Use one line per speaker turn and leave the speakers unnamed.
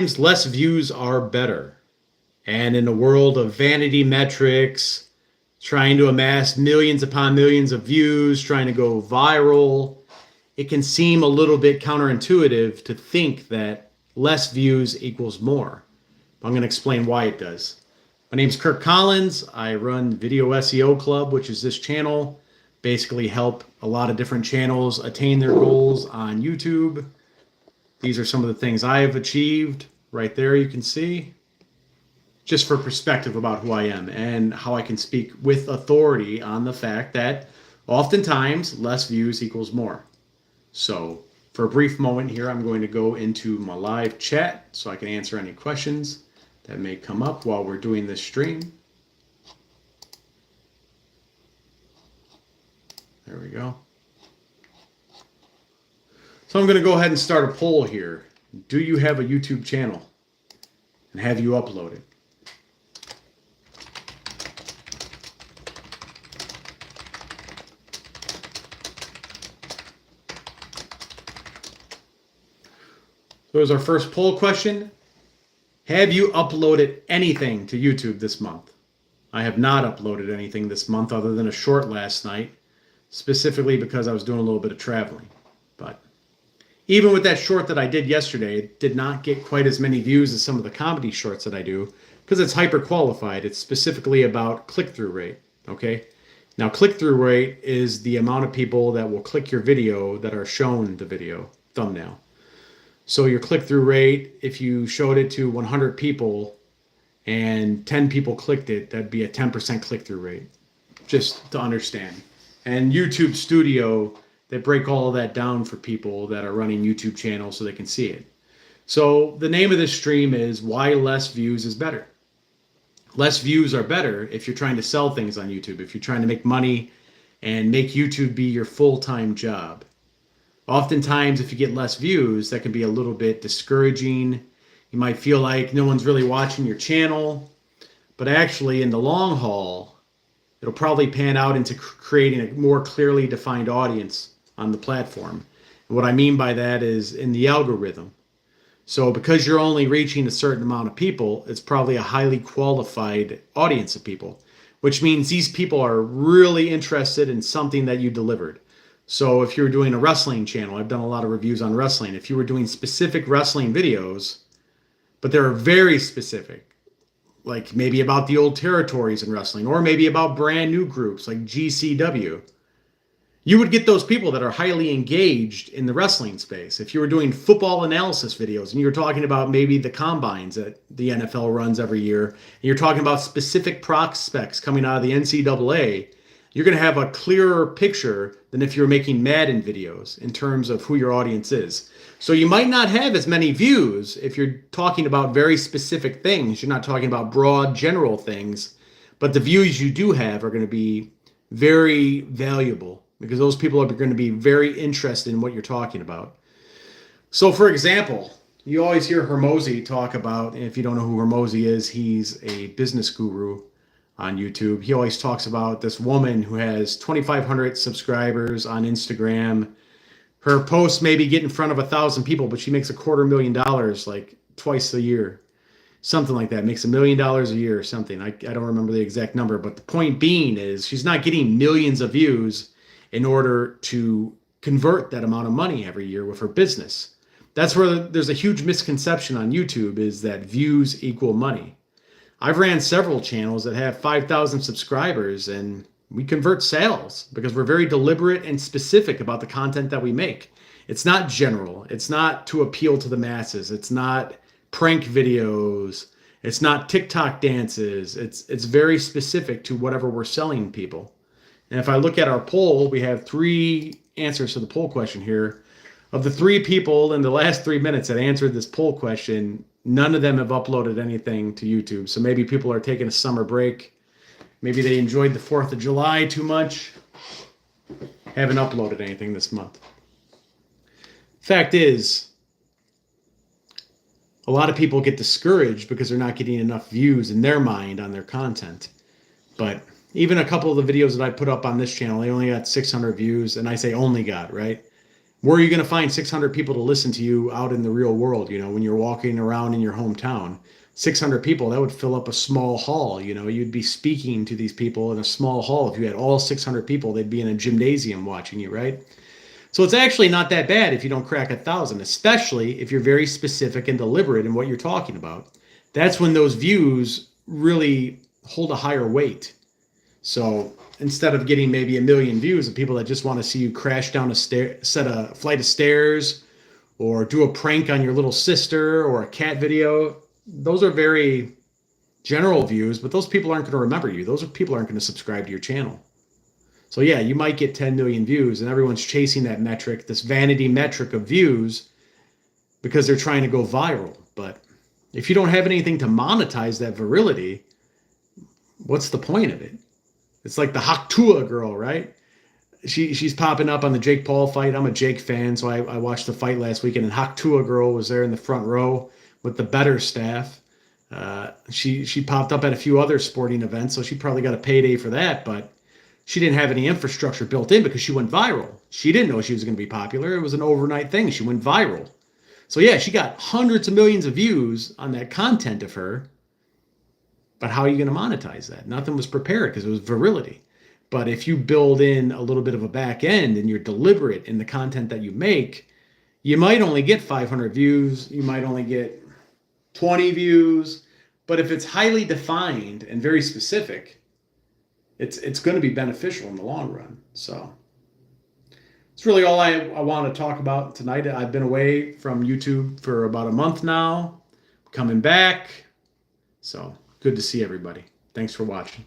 Less views are better. And in a world of vanity metrics, trying to amass millions upon millions of views, trying to go viral, it can seem a little bit counterintuitive to think that less views equals more. I'm going to explain why it does. My name is Kirk Collins. I run Video SEO Club, which is this channel. Basically help a lot of different channels attain their goals on YouTube. These are some of the things I have achieved. Right there you can see. Just for perspective about who I am and how I can speak with authority on the fact that oftentimes less views equals more. So for a brief moment here, I'm going to go into my live chat so I can answer any questions that may come up while we're doing this stream. There we go. So I'm going to go ahead and start a poll here. Do you have a YouTube channel? And have you uploaded? So here's our first poll question. Have you uploaded anything to YouTube this month? I have not uploaded anything this month other than a short last night, specifically because I was doing a little bit of traveling. But even with that short that I did yesterday, it did not get quite as many views as some of the comedy shorts that I do because it's hyper qualified. It's specifically about click-through rate, okay? Now, click-through rate is the amount of people that will click your video that are shown the video thumbnail. So your click-through rate, if you showed it to 100 people and 10 people clicked it, that'd be a 10% click-through rate, just to understand. And YouTube Studio, they break all of that down for people that are running YouTube channels so they can see it. So the name of this stream is Why Less Views is Better. Less views are better if you're trying to sell things on YouTube, if you're trying to make money and make YouTube be your full-time job. Oftentimes, if you get less views, that can be a little bit discouraging. You might feel like no one's really watching your channel, but actually in the long haul, it'll probably pan out into creating a more clearly defined audience on the platform. And what I mean by that is in the algorithm. So because you're only reaching a certain amount of people, it's probably a highly qualified audience of people, which means these people are really interested in something that you delivered. So if you were doing a wrestling channel, I've done a lot of reviews on wrestling. If you were doing specific wrestling videos, but they're very specific, like maybe about the old territories in wrestling, or maybe about brand new groups like GCW, you would get those people that are highly engaged in the wrestling space. If you were doing football analysis videos and you were talking about maybe the combines that the NFL runs every year, and you're talking about specific prospects coming out of the NCAA, you're going to have a clearer picture than if you're making Madden videos in terms of who your audience is. So you might not have as many views if you're talking about very specific things. You're not talking about broad, general things, but the views you do have are going to be very valuable because those people are going to be very interested in what you're talking about. So for example, you always hear Hormozi talk about, and if you don't know who Hormozi is, he's a business guru on YouTube. He always talks about this woman who has 2,500 subscribers on Instagram. Her posts maybe get in front of 1,000 people, but she makes $250,000 like twice a year. Something like that. Makes $1 million a year or something. I don't remember the exact number, but the point being is she's not getting millions of views in order to convert that amount of money every year with her business. That's where there's a huge misconception on YouTube, is that views equal money. I've ran several channels that have 5,000 subscribers and we convert sales because we're very deliberate and specific about the content that we make. It's not general. It's not to appeal to the masses. It's not prank videos. It's not TikTok dances. It's very specific to whatever we're selling people. And if I look at our poll, we have 3 answers to the poll question here. Of the 3 people in the last 3 minutes that answered this poll question, none of them have uploaded anything to YouTube. So maybe people are taking a summer break. Maybe they enjoyed the 4th of July too much. Haven't uploaded anything this month. Fact is, a lot of people get discouraged because they're not getting enough views in their mind on their content. But even a couple of the videos that I put up on this channel, they only got 600 views. And I say only got, right? Where are you going to find 600 people to listen to you out in the real world? When you're walking around in your hometown, 600 people, that would fill up a small hall. You'd be speaking to these people in a small hall. If you had all 600 people, they'd be in a gymnasium watching you, right? So it's actually not that bad if you don't crack 1,000, especially if you're very specific and deliberate in what you're talking about. That's when those views really hold a higher weight. So instead of getting maybe 1 million views of people that just want to see you crash down a flight of stairs, or do a prank on your little sister, or a cat video, those are very general views, but those people aren't going to remember you. Those people aren't going to subscribe to your channel. So yeah, you might get 10 million views, and everyone's chasing that metric, this vanity metric of views, because they're trying to go viral. But if you don't have anything to monetize that virility, what's the point of it? It's like the Haktua girl, right? She's popping up on the Jake Paul fight. I'm a Jake fan, so I watched the fight last weekend, and Haktua girl was there in the front row with the better staff. She popped up at a few other sporting events, so she probably got a payday for that, but she didn't have any infrastructure built in because she went viral. She didn't know she was going to be popular. It was an overnight thing. She went viral. So yeah, she got hundreds of millions of views on that content of her. But how are you going to monetize that? Nothing was prepared because it was virility. But if you build in a little bit of a back end and you're deliberate in the content that you make, you might only get 500 views. You might only get 20 views. But if it's highly defined and very specific, it's going to be beneficial in the long run. So it's really all I want to talk about tonight. I've been away from YouTube for about a month now, coming back. So good to see everybody. Thanks for watching.